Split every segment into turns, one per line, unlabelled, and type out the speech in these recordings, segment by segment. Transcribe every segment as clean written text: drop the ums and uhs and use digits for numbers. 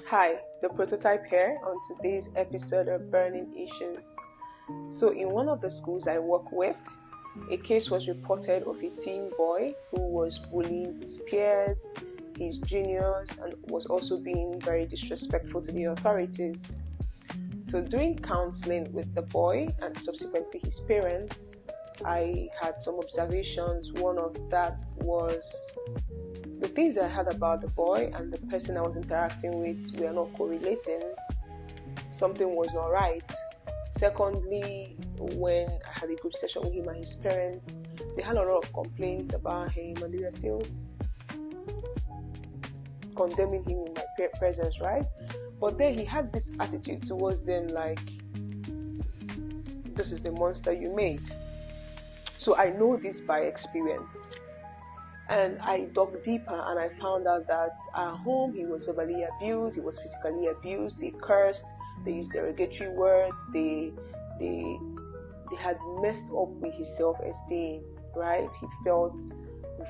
Hi, the prototype here on today's episode of Burning Issues. So in one of the schools I work with, a case was reported of a teen boy who was bullying his peers, his juniors, and was also being very disrespectful to the authorities. So during counseling with the boy and subsequently his parents, I had some observations. One of that was the things I heard about the boy and the person I was interacting with were not correlating. Something was not right. Secondly, when I had a group session with him and his parents, they had a lot of complaints about him and they were still condemning him in my presence, right? But then he had this attitude towards them like, this is the monster you made. So I know this by experience. And I dug deeper and I found out that at home he was verbally abused, he was physically abused, they cursed, they used derogatory words, they had messed up with his self-esteem, right? He felt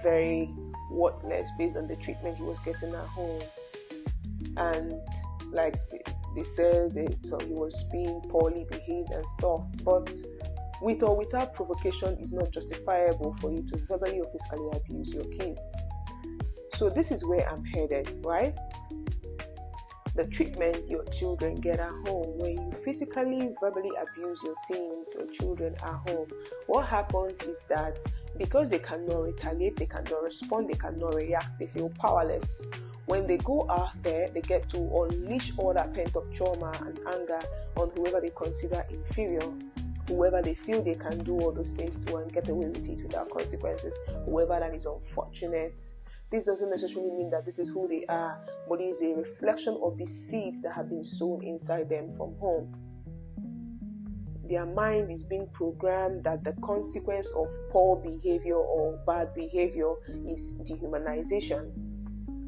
very worthless based on the treatment he was getting at home. And like they said, so he was being poorly behaved and stuff. But with or without provocation is not justifiable for you to verbally or physically abuse your kids. So this is where I'm headed, right? The treatment your children get at home, when you physically, verbally abuse your teens or children at home, what happens is that because they cannot retaliate, they cannot respond, they cannot react, they feel powerless. When they go out there, they get to unleash all that pent-up trauma and anger on whoever they consider inferior, whoever they feel they can do all those things to and get away with it without consequences, whoever that is unfortunate. This doesn't necessarily mean that this is who they are, but it is a reflection of the seeds that have been sown inside them from home. Their mind is being programmed that the consequence of poor behavior or bad behavior is dehumanization.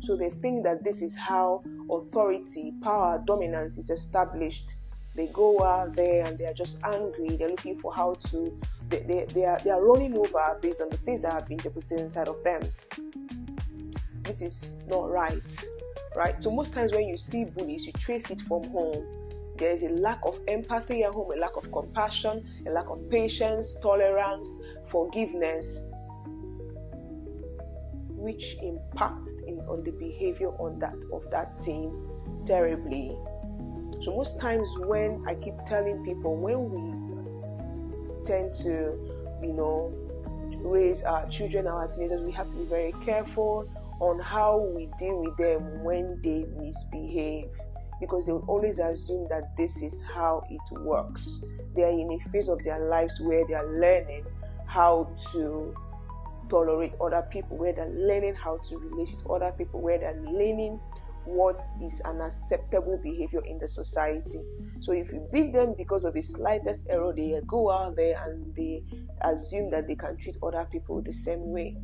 So they think that this is how authority, power, dominance is established. They go out there and they are just angry. They're looking for how to. They are rolling over based on the things that have been deposited inside of them. This is not right, right? So most times when you see bullies, you trace it from home. There is a lack of empathy at home, a lack of compassion, a lack of patience, tolerance, forgiveness, which impacts on the behavior of that teen terribly. So most times when I keep telling people, when we tend to, raise our children, our teenagers, we have to be very careful on how we deal with them when they misbehave, because they will always assume that this is how it works. They are in a phase of their lives where they are learning how to tolerate other people, where they're learning how to relate with other people, where they're learning what is an acceptable behavior in the society. So if you beat them because of the slightest error, they go out there and they assume that they can treat other people the same way.